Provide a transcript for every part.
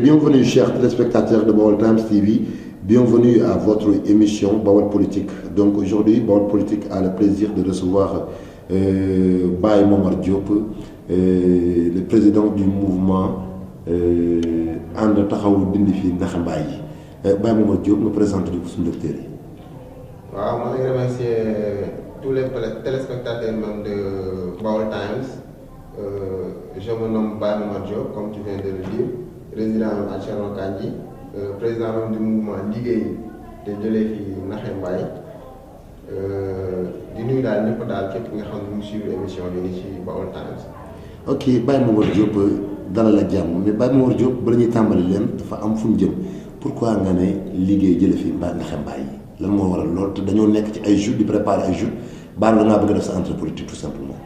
Bienvenue chers téléspectateurs de BaolTimes TV, bienvenue à votre émission Baol Politique. Donc aujourd'hui, Baol Politique a le plaisir de recevoir Baye Momar Diop, le président du mouvement And Taxawu Dindi Fi Naxe Mbaye. Baye Momar Diop me présente du suñu docteur yi. waaw ma ngi remercier tous les téléspectateurs même de BaolTimes. Je me nomme Baye Momar Diop, comme tu viens de le dire. Résident à Thierno Kandji, président même du mouvement Liggéey te jëlee fi Naxe Mbaye di nuyu daal ñëpp daal képp nga xam ne mu suivre émission bi ni ci BaolTimes. ok Baye Momar Diop dalal ak jàmm mais Baye Momar Diop bala ñuy tàmbali leen dafa am fu ñu jëm pourquoi nga ne liggéey jëlee fi Naxe Mbaye lan moo waral loolu te dañoo nekk ci ay jours di préparer ay jours baal da ngaa bëgg a def sa entrée politique tout simplement.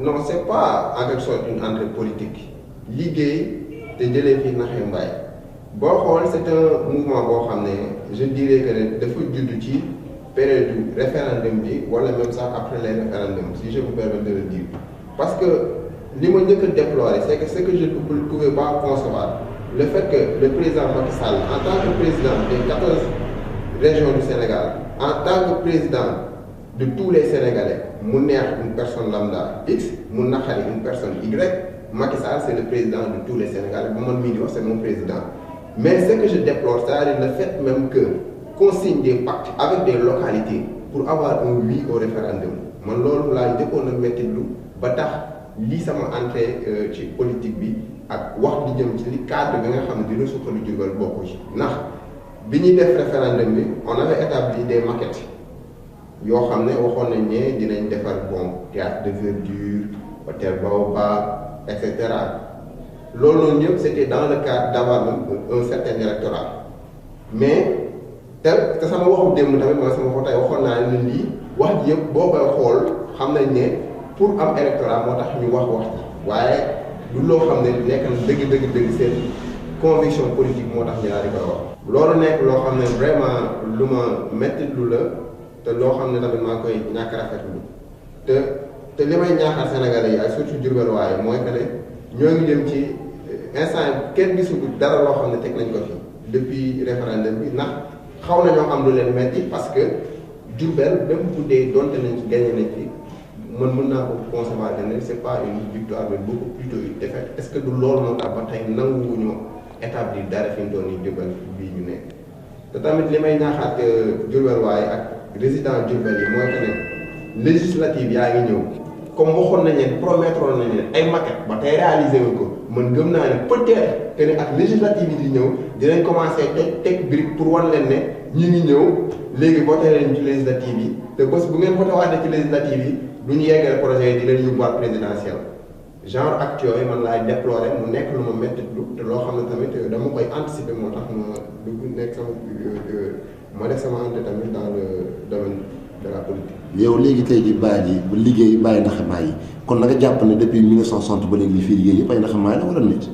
Non, c'est pas en quelque sorte une entrée politique. Liggéey te jëlee fi Naxe Mbaye boo xool c'est un mouvement boo xam ne je dirais que dafa judd ci période du référendum bi wala même sax après les référendums si je me permets de le dire parce que li ma njëkk a déplorer c'est que ce que je ne pouvais pas concevoir le fait que le président Macky Sall en tant que président des 14 régions du Sénégal en tant que président de tous les Sénégalais mu neex une personne lambda X mu naqari une personne Y. Macky Sall c'est le président de tous les Sénégalais bu man mii di wax c'est mon président mais ce que je déplore c'est-à-dire le fait même que qu'on signe des pactes avec des localités pour avoir un oui au référendum man loolu laa njëkkoon a métti lu ba tax lii sama entrée ci politique bi ak wax di jëm ci li cadre bi nga xam ne dina suqali Diourbel bokku ci ndax bi ñuy def référendum bi on avait établi des maquettes yoo xam ne waxoon nañ ne dinañ defar bon théâtre de verdure hôtel Baobab et cetera loolu noonu yëpp c'était dans le cadre d'avoir un certain électorat mais te sama waxu démb tamit mooy sama waxu tey waxoon naa ne lii wax ji yëpp boo koy xool xam nañ ne pour am électorat moo tax ñu wax ji waaye du loo xam ne nekk na dëgg seen conviction politique moo tax ñu daal di koy wax. loolu nekk loo xam ne vraiment lu ma métti lu la te loo xam ne tamit maa ngi koy ñàkk rafetlu te li may ñaaxal Sénégalais yi ak surtout Diourbel waaye mooy que ne ñoo ngi dem ci instant kenn gisul dara loo xam ne teg nañ ko fi depuis référendum bi ndax xaw nañoo am lu leen metti parce que Diourbel même bu dee donte nañ ci gagné nañ fi mën naa ko concevoir que ne c'est pas une victoire mais beaucoup plutôt une défaite est-ce que du loolu moo tax ba tey nanguwuñu établir dara fi mu toll nii Diourbel bii ñu nekk te tamit li may ñaaxaat Diourbel waaye ak résident Diourbel yi mooy que ne législative yaa ngi ñëw. comme waxoon nañ leen promettre nañ leen ay maquette ba tey réalisé wuñ ko man gëm naa ne peut-être que ne ak législative yi di ñëw dinañ commencer teg brique pour wan leen ne ñi ngi ñëw léegi voté leen ci législative yi te bés bu ngeen voté waatee ci législative yi du ñu yeggale projet yi di leen yóbbuwaat présidentiel genre acte yooyu man laay déplorer mu nekk lu ma métti te loo xam ne tamit dama koy anticiper moo tax ma dugg nekk sama ma def sama entrée tamit dans le domaine de la politique. yow léegi tey jii bàyyi ji bu liggéey bàyyi Naxe Mbaye kon na nga jàpp ne depuis 1960 ba léegi li fii liggéey yëpp ay Naxe Mbaye la wala nit.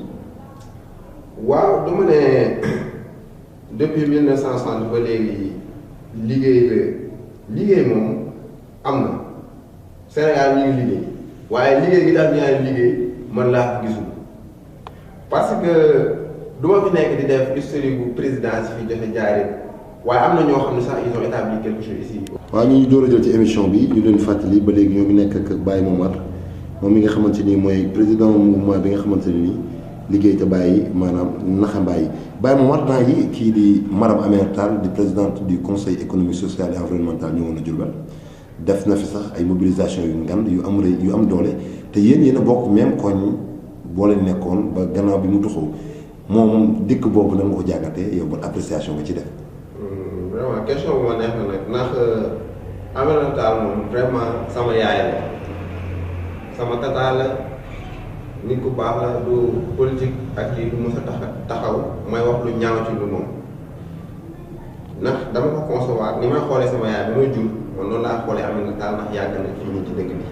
waaw dama ne depuis 1960 ba léegi liggéey moom am na Sénégal ñu ngi liggéey waaye liggéey gi daal ñaari liggéey man laa ko gisul parce que du ma fi nekk di def historique bu présidence fi joxe jaaree waaye am na ñoo xam ne sax ils ont établi quelque chose ici. waaw ñu ngi door a jël ci émission bi ñu leen fàttali ba léegi ñoo ngi nekk ak Baye Momar moom mi nga xamante ni mooy président mouvement bi nga xamante ne nii liggéey te bàyyi maanaam Naxe Mbaye Baye Momar temps yi kii di madame Aminata Tall di présidente du conseil économique social et environnemental ñëwoon na Diourbel def na fi sax ay mobilisation yu ngand yu am doole te yéen a bokk même koñ boo leen nekkoon ba gannaaw bi mu tuxoo moom dikk boobu nan nga ko jàngatee yow ban appréciation nga ci def. vraiment question bu ma neex na nag ndax Aminata Tall moom vraiment sama yaay la sama tata la nit ku baax la du politique ak lii du mës a taxaw may wax lu ñaaw ci lu moom ndax dama ko concevoir ni may xoolee sama yaay bi may jur man noonu laa xoolee Aminata Tall ndax yàgg na fii nii ci dëkk bi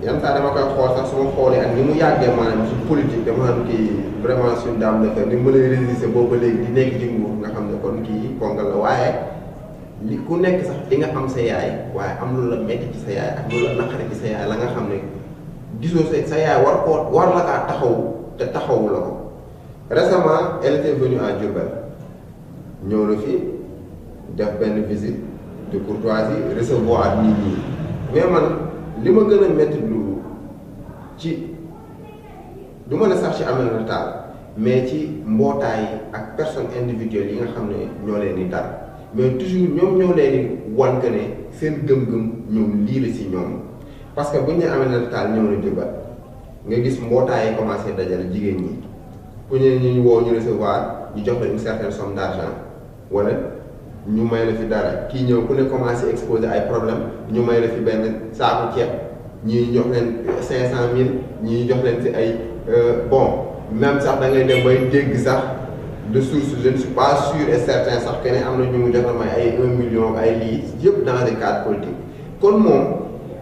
yan saa dama koy xool sax su ma xoolee ak ni mu yàggee maanaam ci politique dama xam kii vraiment suñu daam de fer ni mu lay résister boobu ba léegi di nekk ci nguur nga xam ne kon kii kongal la waaye li ku nekk sax di nga am sa yaay waaye am lu la metti ci sa yaay ak lu la naqari ci sa yaay la nga xam ne gisoo sa yaay war la kaa taxaw te taxawu la ko récemment elle était venue à Diourbel ñëw na fi def benn visite de courtoisie recevoir nit ñi mais man li ma gën a métti lu ci du ma ne sax ci Aminata Tall mais ci mbootaay ak personnes individuelles yi nga xam ne ñoo leen di dal mais toujours ñoom ñoo leen di wan que ne seen gëm-gëm ñoom lii la si ñoom parce que bu ñu nee Aminata Tall ñëw na Diourbel nga gis mbootaay yi commencé dajale jigéen ñi ku ñu woo ñu recevoir ñu jox la une certaine somme d'argent wala ñu may la fi dara kii ñëw ku ne commencé exposer ay problème ñu may la fi benn saaku ceeb ñii jox leen 500000 ñii jox leen si ay bon même sax da ngay dem bay dégg sax de source je ne suis pas sûr et certain sax que ne am na ñu mu jox la may ay 1 million ay lii yëpp dans des cadres politiques kon moom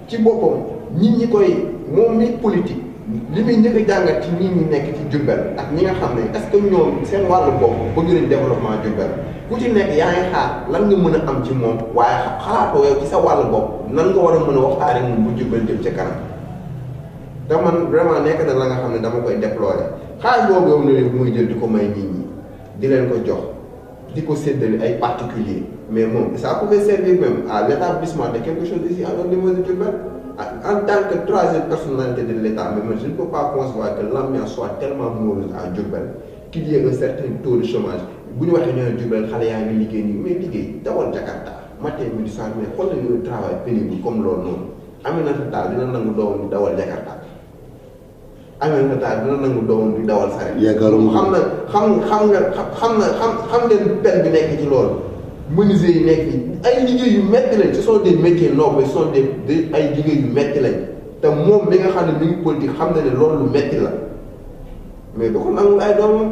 ci boppam nit ñi koy moom mi politique li muy njëkk a jàngat ci nit ñi nekk ci Diourbel ak ñi nga xam ne est-ce que ñoom seen wàllu bopp bëgg nañ développement Diourbel ku ci nekk yaa ngi xaar lan nga mën a am ci moom waaye xalaatoo yow ci sa wàllu bopp nan nga war a mën a waxtaanee moom bu Diourbel jëm ca kanam te man vraiment nekk na la nga xam ne dama koy déplorer xaalis boobu yow ne muy jël di ko may nit ñi di leen ko jox di ko séddale ay particuliers mais moom ça pouvait servir même à l'établissement de quelque chose ici au niveau de Diourbel en tant que troisième personnalité de l'État mais moi je ne peux pas concevoir que l'ambiance soit tellement morose à Diourbel qu'il y ait un certain taux de chômage bu ñu waxee ñoo ne Diourbel xale yaa ngi liggéey nii mais liggéey dawal Jakarta matin midi soir mais xool nañu un travail pénible comme loolu noonu Aminata Tall dina nangu doomam di dawal Jakarta Aminata Tall dina nangu doomam di dawal saret xam ngeen peine bi nekk ci loolu menuisier yi nekk fi ay liggéey yu metti lañ ce sont des métiers nobles ce sont des ay liggéey yu metti lañ te moom bi nga xam ne mi ngi politique xam na ne loolu lu metti la mais du ko nangul ay doomam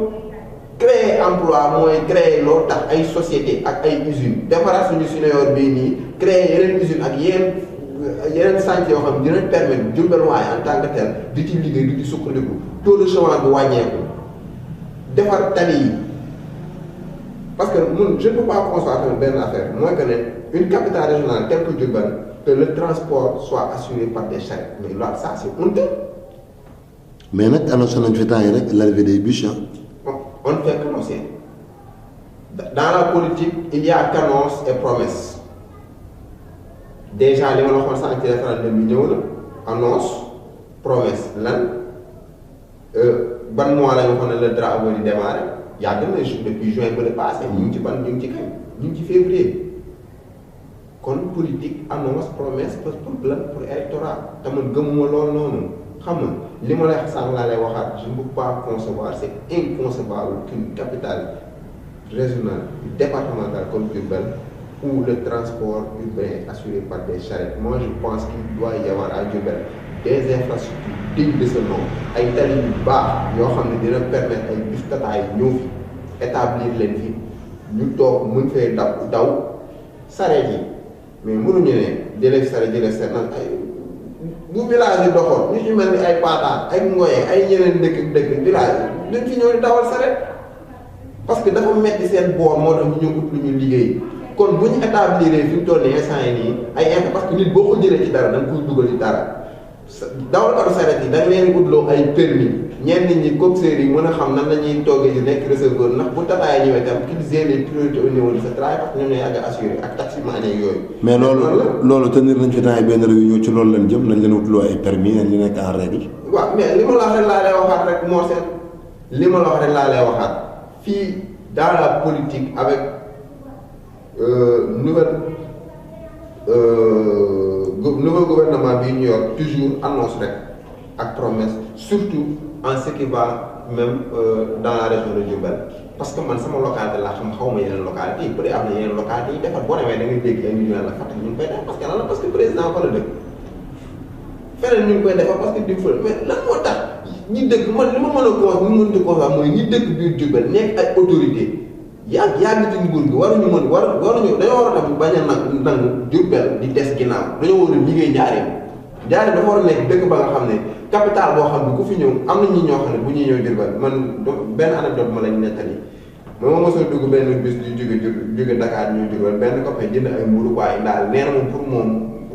créer emploi mooy créer loo tax ay société ak ay usines defaraat suñu Suneor bii nii créer yeneen usine ak yeneen chantier yoo xam ne dina permettre Diourbel waaye en tant que tel di ci liggéey di ci sukkandiku taux de chômage bi wàññeeku defar tali yi parce que je ne peux pas concevoir benn affaire mooy que ne une capitale régionale telle que Diourbel que le transport soit assuré par des charrettes mais là ça c'est honteux. mais nag annoncé nañ fi temps yi rek l'arrivée des bus. On ne fait qu'annoncer. Dans la politique, il y a qu'annonce et promesse. Déjà, les gens qui ont été annonce, promesse. Ban mois là, le travail de démarrer. Il y a depuis juin pour le passé. Nous sommes février. Comme politique, annonce, promesse pour plan, pour électorat. Je ne peux pas concevoir, c'est inconcevable qu'une capitale régionale, départementale comme Diourbel, où le transport urbain est assuré par des charrettes. Moi, je pense qu'il doit y avoir à Diourbel des infrastructures dignes de ce nom. Ay tali yu baax yoo xam ne dina permettre ay bus Tata yi ñëw fi établir leen fi ñu toog mën fee daw charrette yi mais mënuñu ne jëlee charrette naan ay. bu village yi doxoon ñu ci mel ni ay Paataan ay Ngoye ay ñeneen dëkk village yi dañ fi ñëw di dawal saret parce que dafa metti seen boor moo tax ñu ñëw ut lu ñu liggéey kon bu ñu établir fi mu toll nii instant yi nii ay info parce que nit boo ko jëlee ci dara da nga koy dugal ci dara dawal oto saret yi da nga leen utloo ay permis ñenn ñi coxeurs yi mën a xam nan la ñuy toogee ci nekk receveur ndax bu tataay ñëwee tam qu'ils aient les priorités au niveau de ce travail parce que ñoom ñooy àgg assuré ak taximan yooyu. mais loolu tenir nañ fi temps yi benn réunion ci loolu lañ jëm nañ leen wutloo ay permis nañ ñu nekk en règle. waaw mais li ma la wax rek laa lay waxaat rek moo seen li ma la wax rek laa lay waxaat fii dans la politique avec nouveau gouvernement bi ñu yor toujours annonce rek ak promesse surtout en ce qui va même dans la région de Diourbel parce que man sama localité laa xam xaw ma yeneen localité yi peut-être am na yeneen localité yi defar boo demee da ngay dégg ay nit ñu la Fatick ñu ngi koy def parce que lan la parce que président fa la dëkk feneen ñu ngi koy defar parce que diw fa mais lan moo tax ñi dëkk man li ma mën a ko ñu mën di ko wax mooy ñi dëkk biir Diourbel nekk ay autorité yàgg ci nguur gi waruñu dañoo war a dem bañ a nangu Diourbel di des ginnaaw dañoo war a liggéey Njaaréem dafa war a nekk dëkk ba nga xam ne capital boo xam ne ku fi ñëw am na ñi ñoo xam ne bu ñuy ñëw Diourbel man benn anecdote ma lañ nettali ma mosoo dugg benn bus di jóge Dakar ñëw Diourbel benn copain jënd ay mburu quoi daal nee na moom pour moom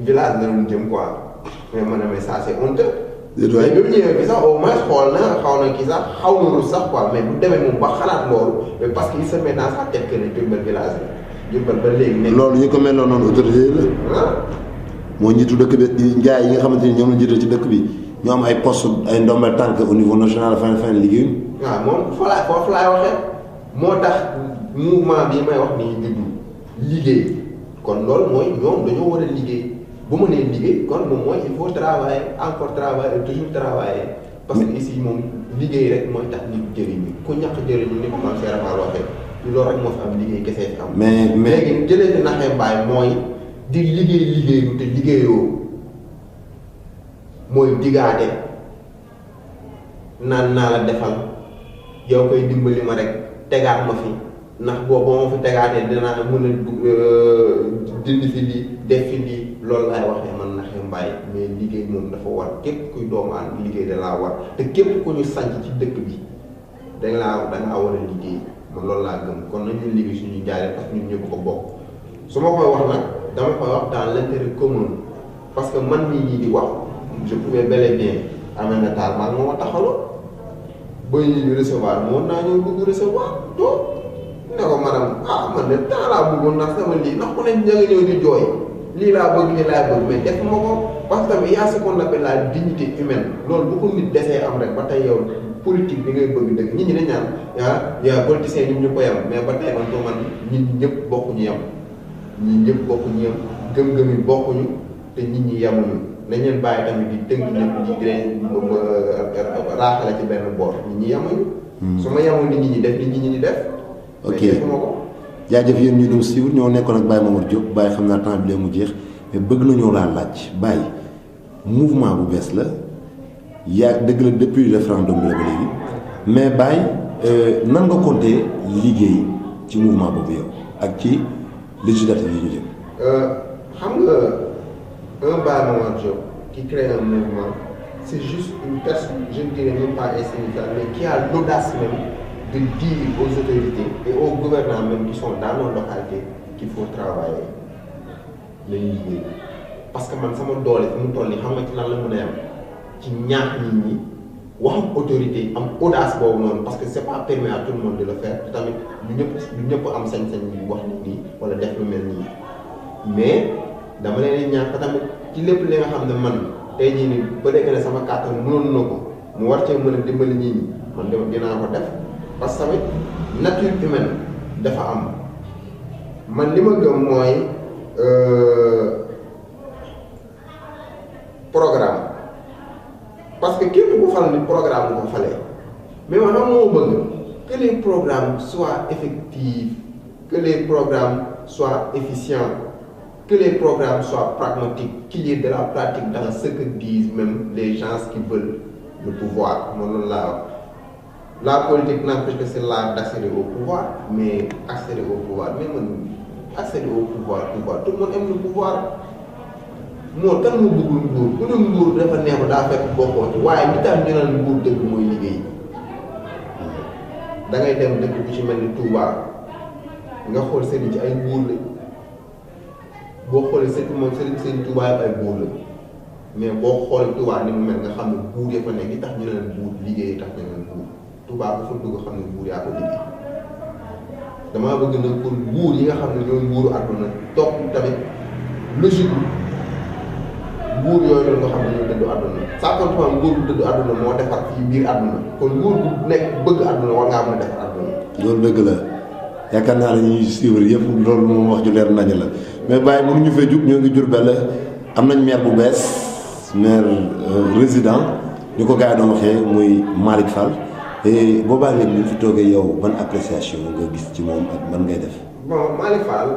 village la doon jëm quoi mais ma ne mais ça c'est honteux mais bi mu ñëwee bi sax au moins xool na xaw na kii sax xaw na rus sax quoi mais bu demee moom ba xalaat loolu mais parce que il se met dans sa tête que ne Diourbel village la Diourbel ba léegi nekk. loolu ñu ko mel noonu autorité la. moo njiitu dëkk bi njaay yi nga xamante ni ñoom la jiite ci dëkk bi ñu am ay poste ay ndombal tànk au niveau national fin liggéeyuñ. waaw moom foofu laay waxee moo tax mouvement bi may wax nii juddu liggéey kon loolu mooy ñoom dañoo war a liggéey bu ma nee liggéey kon moom mooy il faut travailler encore travailler toujours travailler parce que ici moom liggéey rek mooy tax nit jëriñu ku ñàkk jëriñu ni ko maam Cheikh Fall waxee loolu rek moo fi am liggéey kese fi am. mais léegi jëlee fi naxee mbaay mooy di liggéeyu te liggéeyoo mooy digaate naan naa la defal yow koy dimbali ma rek tegaat ma fi ndax boobu ba ma fi tegaatee dinaa mën a dindi fi lii def fi lii loolu laay waxee man naxee mbaay mais liggéey moom dafa war képp kuy doomu aan liggéey da laa war te képp ku ñu sanc ci dëkk bi dangaa war a liggéey man loolu laa gëm kon nañu liggéey suñu jaaree parce que ñun ñëpp ko bokk su ma koy wax nag dama koy wax dans l'intérêt commun parce que man mii ñii di wax je pouvais bel et bien amee na taal maa moo ma taxaloon ba ñu recevoir moom naa ñëw bëgg recevoir toog ne ko madame man de temps laa bëggoon ndax sama lii ndax ku ne ña nga ñëw di jooy lii laa bëgg lii laa bëgg mais def ma ko parce que tamit y a ce qu'on appelle la dignité humaine loolu bu ko nit desee am rek ba tey yow politique bi ngay bëgg dëgg nit ñi dañ naan yaa politicien ñun ñu ko yam mais ba tey man ko man nit ñëpp bokkuñu yam ñi ñëpp bokkuñu yam gëm-gëm yi bokkuñu te nit ñi yamuñu nañ leen bàyyi tamit di tënk ñëpp di leen raaxale ci benn boor nit ñi yamuñu su ma yamul nit ñi def nit ñi di def ok jaajëf yéen ñu doon suivre ñoo nekkoon ak Baye Momar Diop Baye xam naa temps bi lee mu jeex mais bëgg nañoo laa laaj Baye mouvement bu bees la yaa dëgg la depuis référendum bi la ba léegi mais Baye nan nga compter liggéey ci mouvement boobu yow ak ci législative yi ñu jëm. xam nga un Baye Momar Diop qui crée un mouvement c'est juste une personne je ne dirais même pas insignifiante mais qui a l'audace même de dire aux autorités et aux gouvernants même qui sont dans nos localités qu'il faut travailler nañu liggéey parce que man sama doole fi mu toll nii xam nga ci lan la mën a yem ci ñaax nit ñi wax ak autorité am audace boobu noonu parce que c'est pas permis à tout le monde de le faire te tamit du ñëpp am sañ-sañ bi wax nit ñi wala def lu mel nii mais dama leen ñaax te tamit ci lépp li nga xam ne man tey jii nii ba dégg ne sama kàttan mënoon na ko mu war cee mën a dimbali nit ñi man dinaa ko def parce que tamit nature humaine dafa am man li ma gëm mooy programme parce que képp ku fal ni programme nga ko falee mais man xam moo bëgg que les programmes soient effectifs que les programmes soient efficients que les programmes soient pragmatiques qu'il y ait de la pratique dans ce que disent même les gens qui veulent le pouvoir man loolu laa wax la politique n'empêche que c'est l'art d'accéder au pouvoir mais accéder au pouvoir mais man accéder au pouvoir tout le monde aime le pouvoir moo kan moo bëggul nguur ku ne nguur dafa neex daa fekk bokkoo ci waaye li tax ñu naan nguur dëgg mooy liggéey da ngay dem dëkk bu ci mel ni Touba nga xool sëriñ ci ay nguur la boo xoolee sëriñ Touba yëpp ay nguur la mais boo xoolee Touba ni mu mel nga xam ne nguur ya fa nekk li tax ñu naan nguur liggéey tax ñu naan nguur Touba bu fa dugg xam ne nguur yaa ko liggéey damaa bëgg nag pour nguur yi nga xam ne ñooy nguuru àdduna topp tamit logique nguur yooyu noonu nga xam ne ñoo dëddu àdduna sàkkantumaa nguur bu dëddu àdduna moo defar fii biir àdduna kon nguur bu nekk bëgg àdduna war ngaa mën a defar àdduna loolu dëgg la yaakaar naa ne ñuy suivre yëpp loolu moom wax ju leer nañ la mais Baye mënuñu fee jug ñoo ngi Diourbel am nañ maire bu bees maire résident ñu ko gars yi doon waxee muy Malick Fall et boobaa léegi ñu fi toogee yow ban appréciation nga gis ci moom ak ban ngay def. bon Malick Fall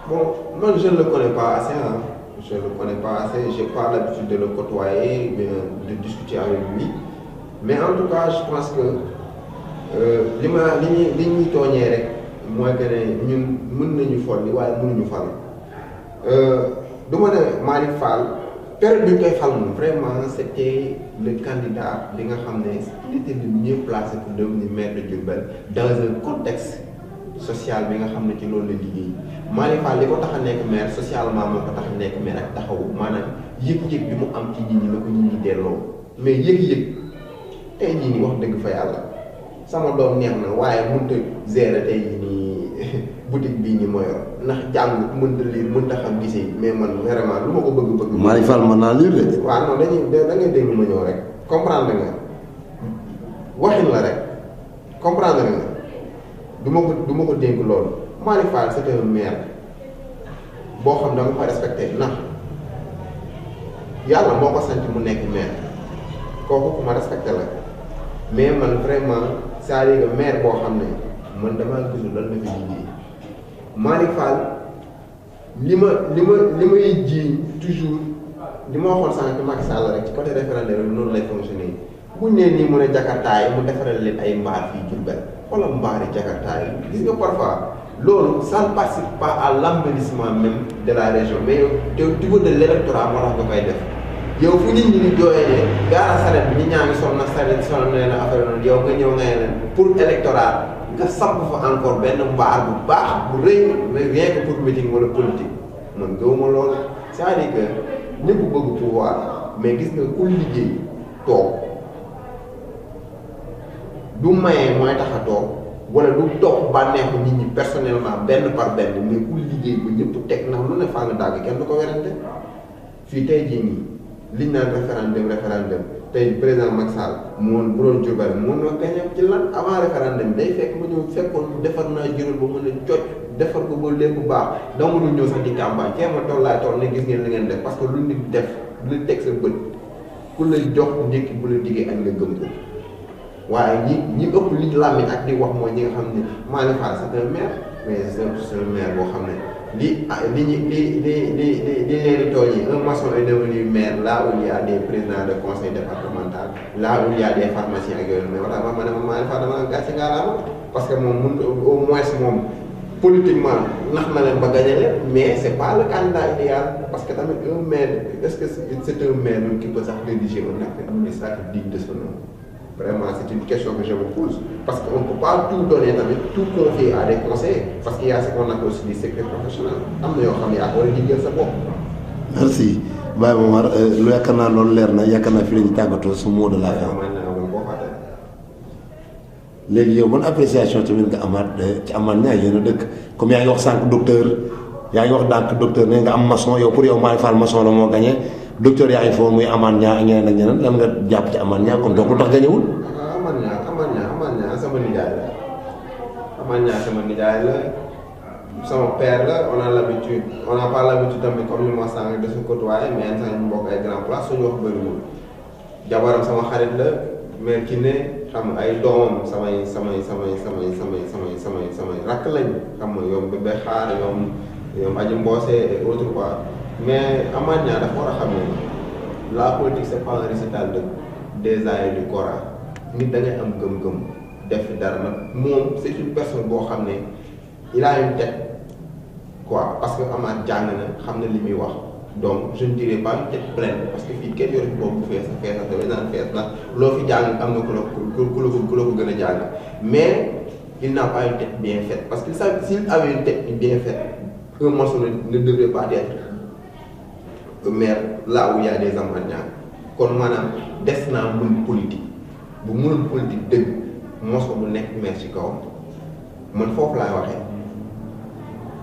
bon man je ne le connais pas assez hein. Je ne le connais pas assez, je n'ai pas l'habitude de le côtoyer, de discuter avec lui. Mais en tout cas, je pense que li ñuy tooñee rek mooy que ne ñun mën nañu folli waaye mënuñu fal. du ma ne Malick Fall période bi ñu koy fal moom vraiment c'était le candidat bi nga xam ne il était le mieux placé pour devenir maire de Diourbel dans un contexte social bi nga xam ne ci loolu la liggéey Malick Fall li ko tax a nekk maire socialement moo ko tax a nekk maire ak taxawu maanaam yëg-yëg bi mu am ci nit ñi la ko nit ñi delloo mais yëg-yëg tey jii nii wax dëgg fa yàlla sama doom neex na waaye mënut a gérer tey jii nii boutique bii nii moo yor ndax jàng mënut a lire mënut a xam gisee mais man vraiment lu ma ko bëgg. Malick Fall mën naa lire de. waaw non da ngay déglu ma ñëw rek comprendre nga waxin la rek comprendre nga du ma ko dénk loolu Malick Fall c'est un maire boo xam da nga ko respecté ndax yàlla moo ko sant mu nekk maire kooku ku ma respecté la mais man vraiment c'est-à-dire que maire boo xam ne man damaa gisul lan la fi liggéey Malick Fall li may jiiñ toujours li ma waxoon sànq Macky Sall rek ci côté référendum noonu lay fonctionner buñ nee nii mu ne Jakarta yi mu defaral leen ay mbaar fii Diourbel wala mbaari Jakarta yi gis nga parfois loolu ça ne participe pas à l'embellissement même de la région mais yow au niveau de l'électorat moo tax nga koy def yow fu nit ñi di jooyee ne gaara saret bi nit ñaa ngi sonn na saret sonn na leen affaire noonu yow nga ñëw ngay leen pour électorat nga samp fa encore benn mbaar bu baax bu rëy rien que pour meeting wala politique man gëwuma loolu c'est-à-dire que ñëpp bëgg pouvoir mais gis nga ku liggéey toog du maye mooy tax a toog wala du toog bànneexu nit ñi personnellement benn par benn mais ku liggéey ba ñëpp teg ndax lu ne faa nga dàgg kenn du ko werante fii tey jii nii liñ naan référendum tey président Macky Sall mu woon bu doon Diourbel mu woon gañe ci lan avant référendum day fekk ma ñëw fekkoon defar naa Diourbel ba mën a jot defar ko ba lépp baax dama dul ñëw sax di campagne kee ma toll laay toll ne gis ngeen li ngeen def parce que lu nit def lu teg sa bët ku la jox ndékki bu la diggee ak nga gëm ko waaye ñi ëpp li làmmiñ ak di wax mooy ñi nga xam ne Malick Fall c'est un maire mais c'est un maire boo xam ne li leen di tool yi un maçon est devenu maire là où il y a des présidents de conseil départemental là où il y a des pharmaciens ak yooyu mais wala ma ne ma Malick Fall dama gàcce ngaalaama parce que moom mun au moins moom politiquement nax na leen ba gagné leen mais c'est pas le candidat idéal parce que tamit un maire est-ce que c'est un maire qui peut sax rédiger un acte administratif digne de ce nom. Vraiment, c'est une question que je me pose. Parce qu'on ne peut pas tout donner, tout confier à des conseillers. Parce qu'il y a ce qu'on appelle aussi des secrets professionnels. Merci. Baye Momar, lu yaakaar naa loolu leer na yaakaar naa fi la ñu tàggatoo su mot de la fin. léegi yow ban appréciation tamit nga amaat ci amaat ñaar yéen a dëkk comme yaa ngi wax sànq docteur yaa ngi wax dànk docteur ne nga am maçon yow pour yow Malick Fall maçon la moo gagné. docteur yaa ngi foofu muy amaan ñaa ak ñeneen ak ñeneen lan nga jàpp ci amaan ñaa kon donc lu tax gañewul. amaan ñaa sama nijaay la amaan ñaa sama nijaay la sama père la on a pas l'habitude tamit comme ni ma sànq de se côtoyer mais yenn saa ñu bokk ay grand place suñu wax bëriwul jabaram sama xarit la mais ki ne xam nga ay doomam samay rakk lañ xam nga yoom bébé xaar yoom aji mboose et autres quoi. mais Amath Niang dafa war a xam ne la politique c'est pas un récital des aaya du Coran nit da ngay am gëm-gëm def dara nag moom c'est une personne boo xam ne il a une tête quoi parce que Amath jàng na xam na li muy wax donc je ne dirais pas une tête pleine parce que fii kenn yore boobu fees ndax loo fi jàng am na ku la ko gën a jàng mais il n'a pas une tête bien faite parce que s'il avait une tête bien faite un maçon ne devrait pas être maire là où il y a des Amath Niang kon maanaam des naa mën politique bu mënul politique dëgg mos ko mu nekk maire ci kawam man foofu laay waxee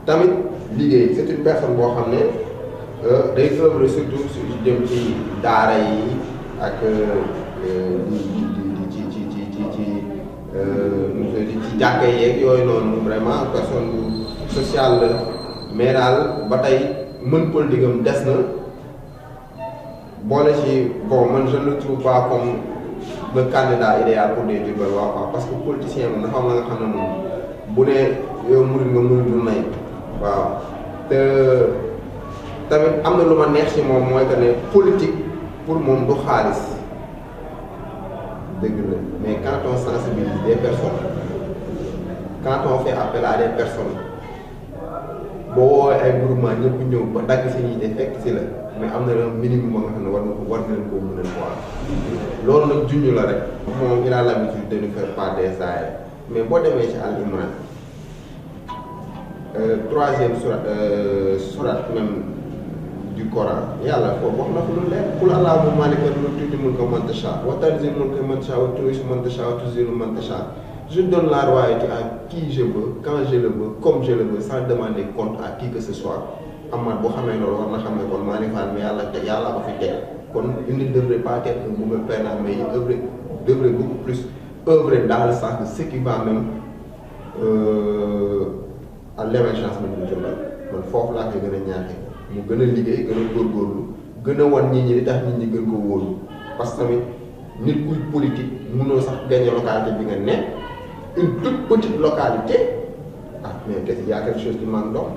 tamit liggéey c'est une personne boo xam ne day œuvre surtout jëm ci daara yi ak ci jàkka yeeg yooyu noonu vraiment personne sociale la mais daal ba tey mën politique am des na boole ci bon man je ne le trouve pas comme le candidat idéal pour des Diourbel waaw parce que politicien moom dafa am la nga xam ne moom bu ne yow murid nga murid du nay waaw te tamit am na lu ma neex ci moom mooy que ne politique pour moom du xaalis dëgg la mais quand on sensibilise des personnes quand on fait appel à des personnes boo woowee ay groupement ñëpp ñëw ba dagg seen yite fekk si la mais am na un minimum ba nga xam ne war na leen koo mën a voir loolu nag junj la rek moom il a l'habitude de nous faire part des aaya mais boo demee ci Al Imran troisième sourate même du Coran yàlla foofu wax na fa lu leer qul allahumma maalikal mulki tu'til mulka man tashaa wa tanzi'ul mulka man tashaa wa tu'izzu man tashaa wa tuzillu man tashaa. Je donne la royauté à qui je veux, quand je le veux, comme je le veux, sans demander compte à qui que ce soit. Amaat boo xamee loolu war na xam ne kon Malick Fall mi yàlla ko fi teel kon il ne devrait pas être un mauvais perdant mais il devrait beaucoup plus œuvrer dans le sens de ce qui va même à l'émergence bi ñu jëmbal man foofu laa koy gën a ñaaxee mu gën a liggéey gën a góorgóorlu gën a wan nit ñi li tax nit ñi gën ko wóolu parce que tamit nit kuy politique mënoo sax gagner localité bi nga nekk une toute petite localité ah mais qu'est-ce qu'il y a quelque chose qui manque donc